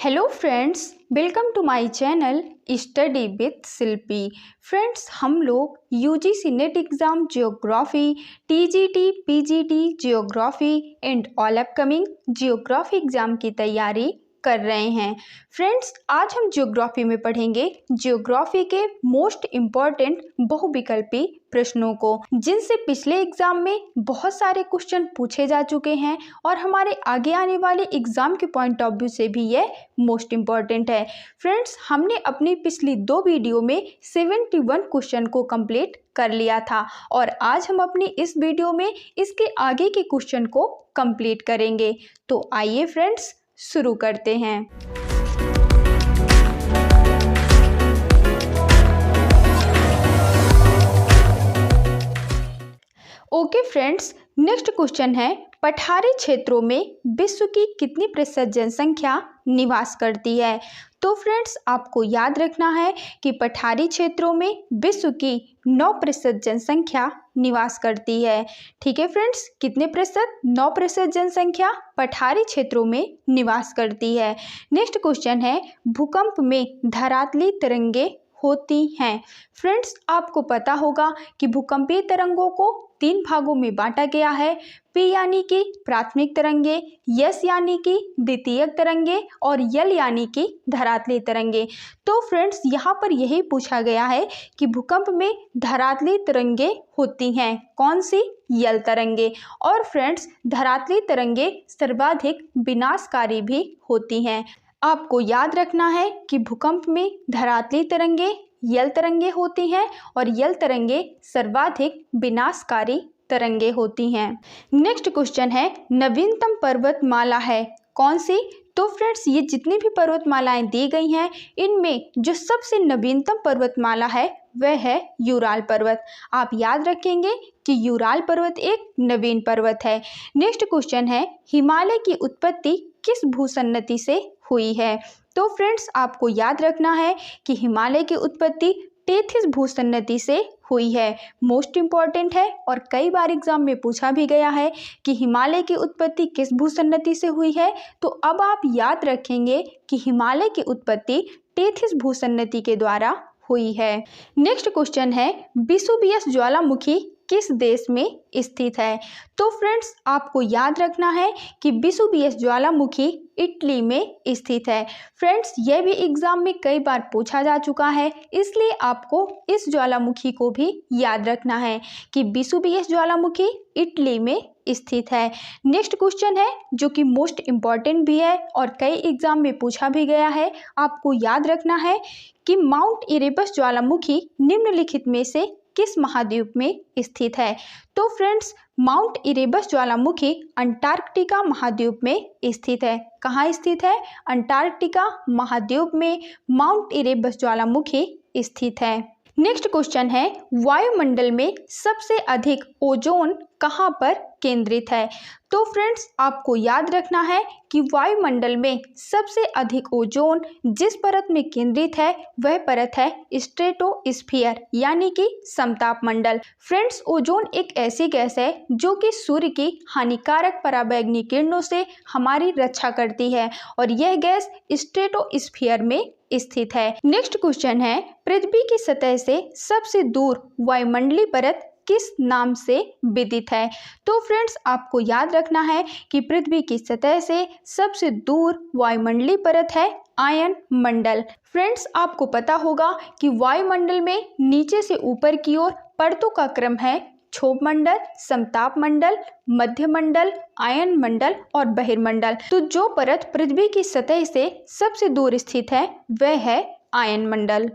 Hello friends, welcome to my channel study with Shilpi. Friends, हम लोग UGC NET exam geography, TGT, PGT geography and all upcoming geography exam की तैयारी कर रहे हैं। फ्रेंड्स, आज हम जियोग्राफी में पढ़ेंगे जियोग्राफी के मोस्ट इम्पॉर्टेंट बहुविकल्पी प्रश्नों को, जिनसे पिछले एग्जाम में बहुत सारे क्वेश्चन पूछे जा चुके हैं और हमारे आगे आने वाले एग्जाम के पॉइंट ऑफ व्यू से भी ये मोस्ट इम्पॉर्टेंट है। फ्रेंड्स, हमने अपनी पिछली 2 वीडियो में 71 क्वेश्चन को कंप्लीट कर लिया था और आज हम अपनी इस वीडियो में इसके आगे के क्वेश्चन को कंप्लीट करेंगे। तो आइए फ्रेंड्स, शुरू करते हैं। ओके फ्रेंड्स, नेक्स्ट क्वेश्चन है, पठारी क्षेत्रों में विश्व की कितनी प्रतिशत जनसंख्या निवास करती है? तो फ्रेंड्स, आपको याद रखना है कि पठारी क्षेत्रों में विश्व की 9% जनसंख्या निवास करती है। ठीक है फ्रेंड्स, कितने प्रतिशत? 9% जनसंख्या पठारी क्षेत्रों में निवास करती है। नेक्स्ट क्वेश्चन है, भूकंप में धरातली तरंगे होती हैं। फ्रेंड्स, आपको पता होगा कि भूकंपीय तरंगों को 3 भागों में बांटा गया है। पी यानी कि प्राथमिक तरंगे, एस यानी कि द्वितीयक तरंगे और यल यानी कि धरातली तरंगे। तो फ्रेंड्स, यहाँ पर यही पूछा गया है कि भूकंप में धरातली तरंगे होती हैं, कौन सी? यल तरंगे। और फ्रेंड्स, धरातली तरंगे सर्वाधिक विनाशकारी भी होती हैं। आपको याद रखना है कि भूकंप में धरातली तरंगे यल तरंगे होती हैं और यल तरंगे सर्वाधिक विनाशकारी तरंगे होती हैं। नेक्स्ट क्वेश्चन है, नवीनतम पर्वतमाला है कौन सी? तो फ्रेंड्स, ये जितनी भी पर्वतमालाएं दी गई हैं, इनमें जो सबसे नवीनतम पर्वतमाला है वह है यूराल पर्वत। आप याद रखेंगे कि यूराल पर्वत एक नवीन पर्वत है। नेक्स्ट क्वेश्चन है, हिमालय की उत्पत्ति किस भूसन्नति से हुई है? तो फ्रेंड्स, आपको याद रखना है कि हिमालय की उत्पत्ति टेथिस भूसन्नति से हुई है। मोस्ट इम्पॉर्टेंट है और कई बार एग्जाम में पूछा भी गया है कि हिमालय की उत्पत्ति किस भूसन्नति से हुई है। तो अब आप याद रखेंगे कि हिमालय की उत्पत्ति टेथिस भूसन्नति के द्वारा हुई है। नेक्स्ट क्वेश्चन है, वेसुवियस ज्वालामुखी किस देश में स्थित है? तो फ्रेंड्स, आपको याद रखना है कि वेसुवियस ज्वालामुखी इटली में स्थित है। फ्रेंड्स, यह भी एग्जाम में कई बार पूछा जा चुका है, इसलिए आपको इस ज्वालामुखी को भी याद रखना है कि वेसुवियस ज्वालामुखी इटली में स्थित है। नेक्स्ट क्वेश्चन है जो कि मोस्ट इम्पॉर्टेंट भी है और कई एग्जाम में पूछा भी गया है। आपको याद रखना है कि माउंट इरेबस ज्वालामुखी निम्नलिखित में से किस महाद्वीप में स्थित है? तो फ्रेंड्स, माउंट इरेबस ज्वालामुखी अंटार्कटिका महाद्वीप में स्थित है। कहाँ स्थित है? अंटार्कटिका महाद्वीप में माउंट इरेबस ज्वालामुखी स्थित है। नेक्स्ट क्वेश्चन है, वायुमंडल में सबसे अधिक ओजोन कहाँ पर केंद्रित है? तो फ्रेंड्स, आपको याद रखना है कि वायुमंडल में सबसे अधिक ओजोन जिस परत में केंद्रित है वह परत है स्ट्रेटोस्फीयर यानी कि समताप मंडल। फ्रेंड्स, ओजोन एक ऐसी गैस है जो कि सूर्य की हानिकारक पराबैंगनी किरणों से हमारी रक्षा करती है और यह गैस स्ट्रेटोस्फीयर में स्थित है। नेक्स्ट क्वेश्चन है, पृथ्वी की सतह से सबसे दूर वायुमंडलीय परत किस नाम से विदित है? तो फ्रेंड्स, आपको याद रखना है कि पृथ्वी की सतह से सबसे दूर वायुमंडलीय परत है आयन मंडल। फ्रेंड्स, आपको पता होगा कि वायुमंडल में नीचे से ऊपर की ओर परतों का क्रम है क्षोभ मंडल, समताप मंडल, मध्य मंडल, आयन मंडल और बहिर्मंडल। तो जो परत पृथ्वी की सतह से सबसे दूर स्थित है वह है आयन मंडल।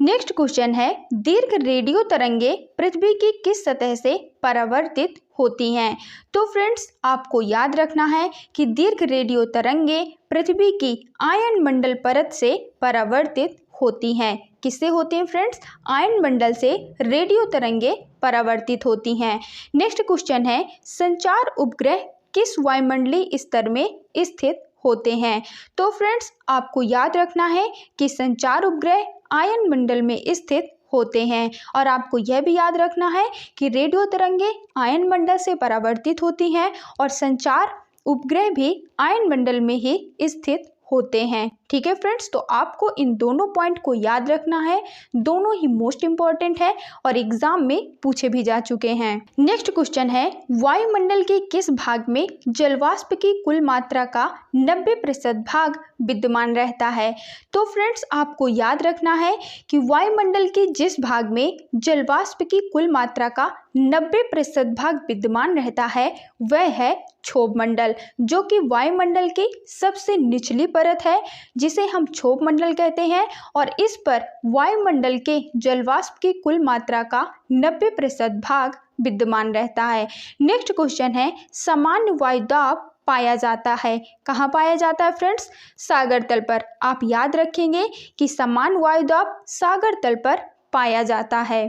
नेक्स्ट क्वेश्चन है, दीर्घ रेडियो तरंगे पृथ्वी की किस सतह से परावर्तित होती हैं? तो फ्रेंड्स, आपको याद रखना है कि दीर्घ रेडियो तरंगे पृथ्वी की आयन मंडल परत से परावर्तित होती हैं। किससे होती हैं फ्रेंड्स? आयन मंडल से रेडियो तरंगे परावर्तित होती हैं। नेक्स्ट क्वेश्चन है, संचार उपग्रह किस वायुमंडलीय स्तर में स्थित होते हैं? तो फ्रेंड्स, आपको याद रखना है कि संचार उपग्रह आयन मंडल में स्थित होते हैं और आपको यह भी याद रखना है कि रेडियो तरंगे आयन मंडल से परावर्तित होती हैं और संचार उपग्रह भी आयन मंडल में ही स्थित होते हैं। ठीक है फ्रेंड्स, तो आपको इन दोनों पॉइंट को याद रखना है, दोनों ही मोस्ट इंपॉर्टेंट है और एग्जाम में पूछे भी जा चुके हैं। नेक्स्ट क्वेश्चन है, वायुमंडल के किस भाग में जलवाष्प की कुल मात्रा का 90% भाग विद्यमान रहता है? तो फ्रेंड्स आपको याद रखना है कि वायुमंडल के जिस भाग में जलवाष्प की कुल मात्रा का 90% भाग विद्यमान रहता है वह है क्षोभ मंडल, जो कि वायुमंडल की सबसे निचली परत है जिसे हम क्षोभ मंडल कहते हैं और इस पर वायुमंडल के जलवाष्प की कुल मात्रा का 90% भाग विद्यमान रहता है। नेक्स्ट क्वेश्चन है, सामान्य वायुदाब पाया जाता है, कहाँ पाया जाता है फ्रेंड्स? सागर तल पर। आप याद रखेंगे कि सामान्य वायुदाब सागर तल पर पाया जाता है।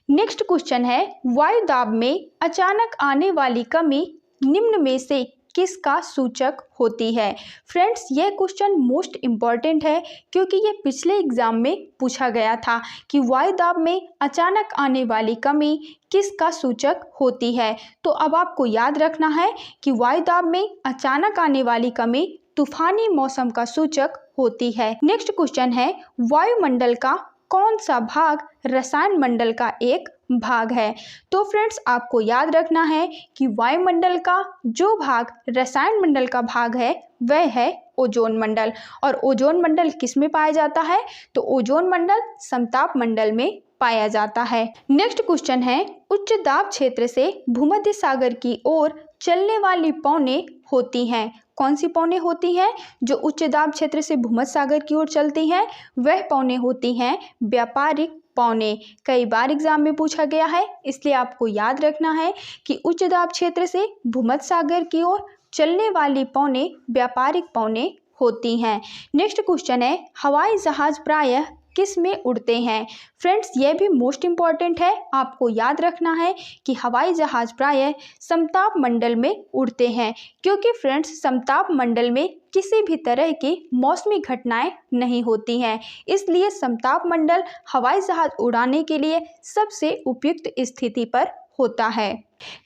नेक्स्ट क्वेश्चन है, वायुदाब में अचानक आने वाली कमी निम्न में से किसका सूचक होती है? फ्रेंड्स ये क्वेश्चन मोस्ट इम्पॉर्टेंट है क्योंकि ये पिछले एग्जाम में पूछा गया था कि वायुदाब में अचानक आने वाली कमी किसका सूचक होती है। तो अब आपको याद रखना है कि वायुदाब में अचानक आने वाली कमी तूफानी मौसम का सूचक होती है। नेक्स्ट क्वेश्चन है, वायुमंडल का कौन सा भाग रसायन मंडल का एक भाग है? तो फ्रेंड्स आपको याद रखना है कि वायुमंडल का जो भाग रसायन मंडल का भाग है वह है ओजोन मंडल। और ओजोन मंडल किस में पाया जाता है? तो ओजोन मंडल समताप मंडल में पाया जाता है। नेक्स्ट क्वेश्चन है, उच्च दाब क्षेत्र से भूमध्य सागर की ओर चलने वाली पौने होती हैं। कौन सी पौने होती हैं? जो उच्च दाब क्षेत्र से भूमध्य सागर की ओर चलती हैं वह पौने होती हैं व्यापारिक पौने। कई बार एग्जाम में पूछा गया है, इसलिए आपको याद रखना है कि उच्च दाब क्षेत्र से भूमध्य सागर की ओर चलने वाली पौने व्यापारिक पौने होती हैं। नेक्स्ट क्वेश्चन है, हवाई जहाज प्रायः किस में उड़ते हैं? फ्रेंड्स ये भी मोस्ट इम्पॉर्टेंट है, आपको याद रखना है कि हवाई जहाज प्रायः समताप मंडल में उड़ते हैं क्योंकि फ्रेंड्स समताप मंडल में किसी भी तरह की मौसमी घटनाएं नहीं होती हैं, इसलिए समताप मंडल हवाई जहाज उड़ाने के लिए सबसे उपयुक्त स्थिति पर होता है।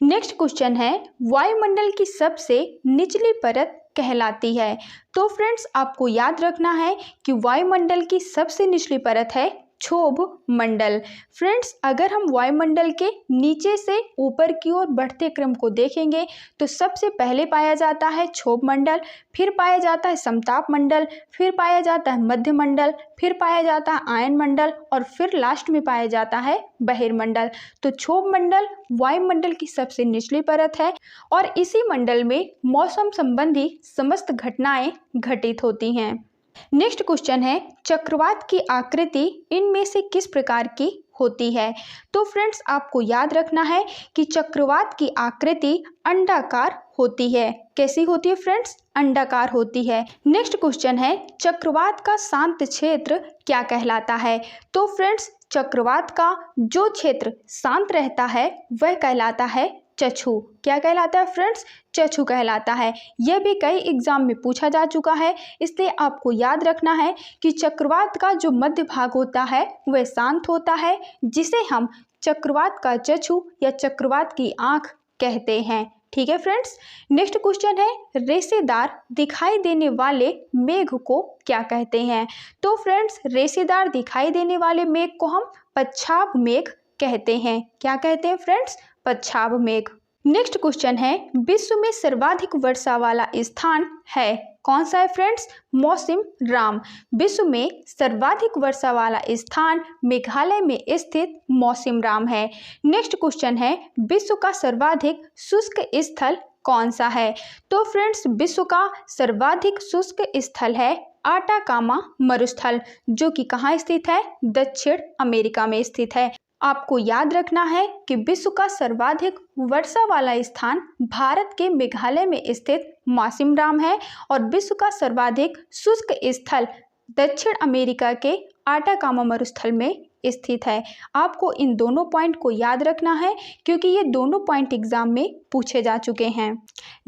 नेक्स्ट क्वेश्चन है, वायुमंडल की सबसे निचली परत कहलाती है? तो फ्रेंड्स आपको याद रखना है कि वायुमंडल की सबसे निचली परत है क्षोभ मंडल। फ्रेंड्स अगर हम वायुमंडल के नीचे से ऊपर की ओर बढ़ते क्रम को देखेंगे तो सबसे पहले पाया जाता है क्षोभ मंडल, फिर पाया जाता है समताप मंडल, फिर पाया जाता है मध्य मंडल, फिर पाया जाता है आयन मंडल और फिर लास्ट में पाया जाता है बहिर्मंडल। तो क्षोभ मंडल वायुमंडल की सबसे निचली परत है और इसी मंडल में मौसम संबंधी समस्त घटनाएं घटित होती हैं। नेक्स्ट क्वेश्चन है, चक्रवात की आकृति इनमें से किस प्रकार की होती है? तो फ्रेंड्स आपको याद रखना है कि चक्रवात की आकृति अंडाकार होती है। कैसी होती है फ्रेंड्स? अंडाकार होती है। नेक्स्ट क्वेश्चन है, चक्रवात का शांत क्षेत्र क्या कहलाता है? तो फ्रेंड्स चक्रवात का जो क्षेत्र शांत रहता है वह कहलाता है चक्षु। क्या कहलाता है फ्रेंड्स? चक्षु कहलाता है। यह भी कई एग्जाम में पूछा जा चुका है, इसलिए आपको याद रखना है कि चक्रवात का जो मध्य भाग होता है वह शांत होता है जिसे हम चक्रवात का चक्षु या चक्रवात की आंख कहते हैं। ठीक है फ्रेंड्स। नेक्स्ट क्वेश्चन है, रेशेदार दिखाई देने वाले मेघ को क्या कहते हैं? तो फ्रेंड्स रेशेदार दिखाई देने वाले मेघ को हम पच्छाव मेघ कहते हैं। क्या कहते हैं फ्रेंड्स? पच्छाव मेघ। नेक्स्ट क्वेश्चन है, विश्व में सर्वाधिक वर्षा वाला स्थान है? कौन सा है फ्रेंड्स? मौसिम राम। विश्व में सर्वाधिक वर्षा वाला स्थान मेघालय में स्थित मौसिम राम है। नेक्स्ट क्वेश्चन है, विश्व का सर्वाधिक शुष्क स्थल कौन सा है? तो फ्रेंड्स विश्व का सर्वाधिक शुष्क स्थल है आटाकामा मरुस्थल, जो कि कहाँ स्थित है? दक्षिण अमेरिका में स्थित है। आपको याद रखना है कि विश्व का सर्वाधिक वर्षा वाला स्थान भारत के मेघालय में स्थित मौसिम राम है और विश्व का सर्वाधिक शुष्क स्थल दक्षिण अमेरिका के आटाकामा मरुस्थल में स्थित है। आपको इन दोनों पॉइंट को याद रखना है क्योंकि ये दोनों पॉइंट एग्जाम में पूछे जा चुके हैं।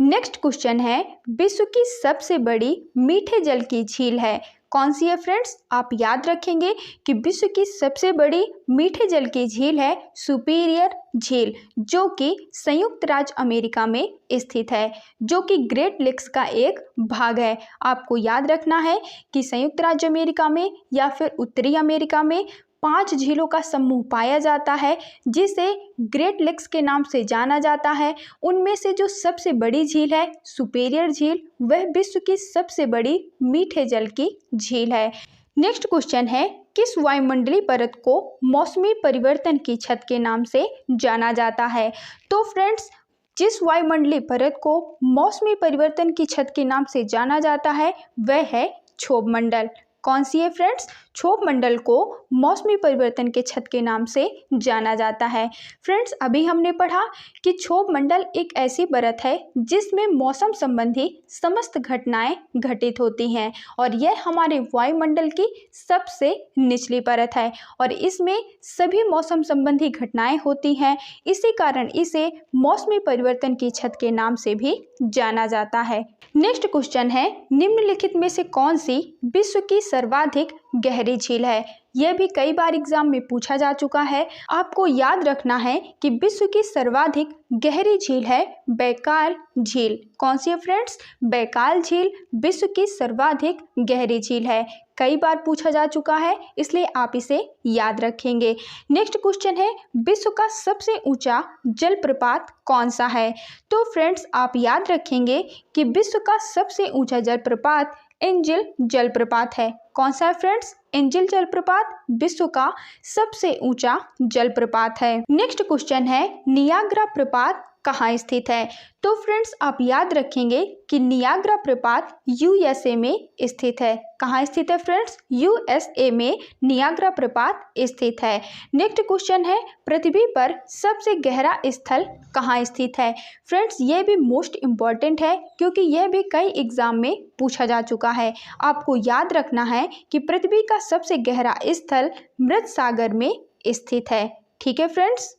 नेक्स्ट क्वेश्चन है, विश्व की सबसे बड़ी मीठे जल की झील है? कौन सी है फ्रेंड्स? आप याद रखेंगे कि विश्व की सबसे बड़ी मीठे जल की झील है सुपीरियर झील, जो कि संयुक्त राज्य अमेरिका में स्थित है, जो कि ग्रेट लेक्स का एक भाग है। आपको याद रखना है कि संयुक्त राज्य अमेरिका में या फिर उत्तरी अमेरिका में 5 झीलों का समूह पाया जाता है, जिसे ग्रेट लेक्स के नाम से जाना जाता है। उनमें से जो सबसे बड़ी झील है सुपीरियर झील, वह विश्व की सबसे बड़ी मीठे जल की झील है। नेक्स्ट क्वेश्चन है, किस वायुमंडलीय परत को मौसमी परिवर्तन की छत के नाम से जाना जाता है? तो फ्रेंड्स, जिस वायुमंडलीय परत को मौसमी परिवर्तन की छत के नाम से जाना जाता है वह है क्षोभ मंडल। कौन सी है फ्रेंड्स? क्षोभ मंडल को मौसमी परिवर्तन के छत के नाम से जाना जाता है। फ्रेंड्स, अभी हमने पढ़ा कि क्षोभ मंडल एक ऐसी परत है जिसमें मौसम संबंधी समस्त घटनाएं घटित होती हैं, और यह हमारे वायुमंडल की सबसे निचली परत है और इसमें सभी मौसम संबंधी घटनाएं होती हैं। इसी कारण इसे मौसमी परिवर्तन की छत के नाम से भी जाना जाता है। नेक्स्ट क्वेश्चन है, निम्नलिखित में से कौन सी विश्व की सर्वाधिक गहरी झील है? यह भी कई बार एग्जाम में पूछा जा चुका है। आपको याद रखना है कि विश्व की सर्वाधिक गहरी झील है बैकाल झील। कौन सी है फ्रेंड्स? बैकाल झील विश्व की सर्वाधिक गहरी झील है। कई बार पूछा जा चुका है, इसलिए आप इसे याद रखेंगे। नेक्स्ट क्वेश्चन है, विश्व का सबसे ऊंचा जलप्रपात कौन सा है? तो फ्रेंड्स, आप याद रखेंगे कि विश्व का सबसे ऊंचा जलप्रपात एंजल जलप्रपात है। कौन सा है फ्रेंड्स? एंजल जलप्रपात विश्व का सबसे ऊंचा जलप्रपात है। नेक्स्ट क्वेश्चन है, नियाग्रा प्रपात कहाँ स्थित है? तो फ्रेंड्स, आप याद रखेंगे कि नियाग्रा प्रपात यूएसए में स्थित है। कहाँ स्थित है फ्रेंड्स? यूएसए में नियाग्रा प्रपात स्थित है। नेक्स्ट क्वेश्चन है, पृथ्वी पर सबसे गहरा स्थल कहाँ स्थित है? फ्रेंड्स, ये भी मोस्ट इम्पॉर्टेंट है क्योंकि यह भी कई एग्जाम में पूछा जा चुका है। आपको याद रखना है कि पृथ्वी का सबसे गहरा स्थल मृत सागर में स्थित है। ठीक है फ्रेंड्स।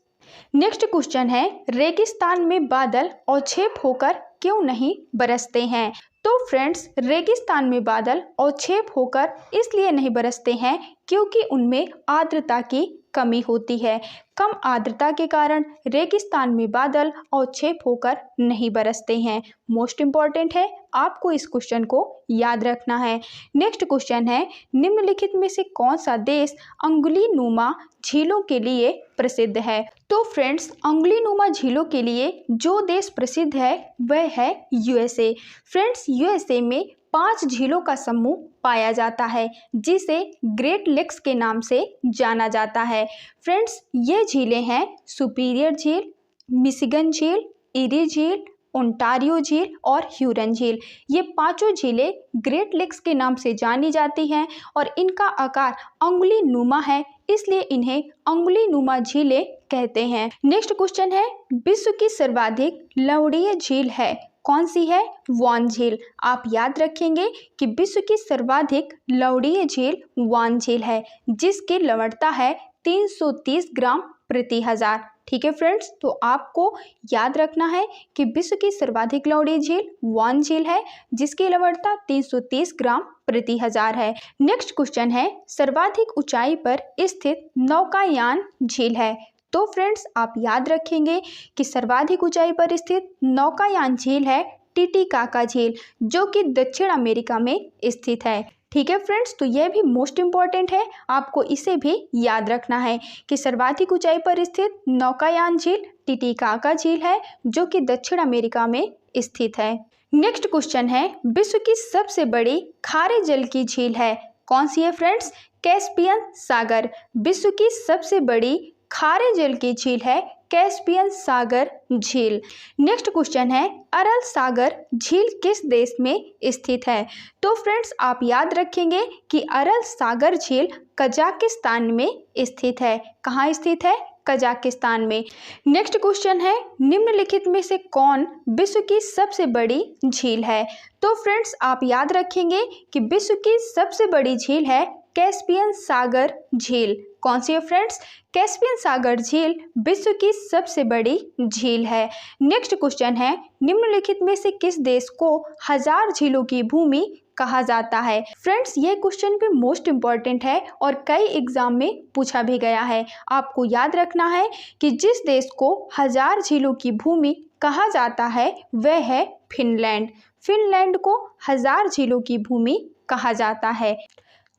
नेक्स्ट क्वेश्चन है, रेगिस्तान में बादल औक्षेप होकर क्यों नहीं बरसते हैं? तो फ्रेंड्स, रेगिस्तान में बादल औक्षेप होकर इसलिए नहीं बरसते हैं क्योंकि उनमें आर्द्रता की कमी होती है। कम आर्द्रता के कारण रेगिस्तान में बादल औक्षेप होकर नहीं बरसते हैं। मोस्ट इम्पॉर्टेंट है, आपको इस क्वेश्चन को याद रखना है। नेक्स्ट क्वेश्चन है, निम्नलिखित में से कौन सा देश अंगुली नुमा झीलों के लिए प्रसिद्ध है? तो फ्रेंड्स, अंगुली नुमा झीलों के लिए जो देश प्रसिद्ध है वह है यूएसए। फ्रेंड्स, यूएसए में 5 झीलों का समूह पाया जाता है जिसे ग्रेट लेक्स के नाम से जाना जाता है। फ्रेंड्स, ये झीलें हैं सुपीरियर झील, मिशिगन झील, इरी झील, ओंटारियो झील और ह्यूरन झील। ये पांचों झीलें ग्रेट लेक्स के नाम से जानी जाती हैं और इनका आकार अंगुली नुमा है, इसलिए इन्हें अंगुली नुमा झीलें कहते हैं। नेक्स्ट क्वेश्चन है, विश्व की सर्वाधिक लवणीय झील है? कौन सी है? वान झील। आप याद रखेंगे कि विश्व की सर्वाधिक लवणीय झील वान झील है, जिसकी लवणता है 330 ग्राम प्रति हजार। ठीक है फ्रेंड्स, तो आपको याद रखना है कि विश्व की सर्वाधिक लवणीय झील वान झील है, जिसकी लवणता 330 ग्राम प्रति हजार है। नेक्स्ट क्वेश्चन है, सर्वाधिक ऊंचाई पर स्थित नौकायान झील है? तो फ्रेंड्स, आप याद रखेंगे कि सर्वाधिक ऊंचाई पर स्थित नौकायान झील है टिटिकाका झील, जो कि दक्षिण अमेरिका में स्थित है। ठीक है फ्रेंड्स, तो यह भी मोस्ट इम्पॉर्टेंट है, आपको इसे भी याद रखना है कि सर्वाधिक ऊंचाई पर स्थित नौकायान झील टिटिकाका झील है, जो कि दक्षिण अमेरिका में स्थित है। नेक्स्ट क्वेश्चन है, विश्व की सबसे बड़ी खारे जल की झील है? कौन सी है फ्रेंड्स? कैस्पियन सागर। विश्व की सबसे बड़ी खारे जल की झील है कैस्पियन सागर झील। नेक्स्ट क्वेश्चन है, अरल सागर झील किस देश में स्थित है? तो फ्रेंड्स, आप याद रखेंगे कि अरल सागर झील कजाकिस्तान में स्थित है। कहाँ स्थित है? कजाकिस्तान में। नेक्स्ट क्वेश्चन है, निम्नलिखित में से कौन विश्व की सबसे बड़ी झील है? तो फ्रेंड्स, आप याद रखेंगे कि विश्व की सबसे बड़ी झील है कैस्पियन सागर झील। कौन सी है फ्रेंड्स? कैस्पियन सागर झील विश्व की सबसे बड़ी झील है। नेक्स्ट क्वेश्चन है, निम्नलिखित में से किस देश को 1000 झीलों की भूमि कहा जाता है। फ्रेंड्स, ये क्वेश्चन भी मोस्ट इम्पॉर्टेंट है और कई एग्जाम में पूछा भी गया है। आपको याद रखना है कि जिस देश को 1000 झीलों की भूमि कहा जाता है वह है फिनलैंड। फिनलैंड को 1000 झीलों की भूमि कहा जाता है।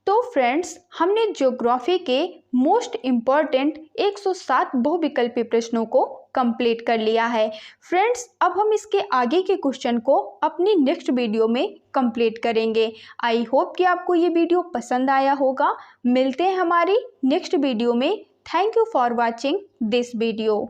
तो फ्रेंड्स, हमने ज्योग्राफी के मोस्ट इम्पॉर्टेंट 107 बहुविकल्पी प्रश्नों को कंप्लीट कर लिया है। फ्रेंड्स, अब हम इसके आगे के क्वेश्चन को अपनी नेक्स्ट वीडियो में कंप्लीट करेंगे। आई होप कि आपको ये वीडियो पसंद आया होगा। मिलते हैं हमारी नेक्स्ट वीडियो में। Thank you for watching this video.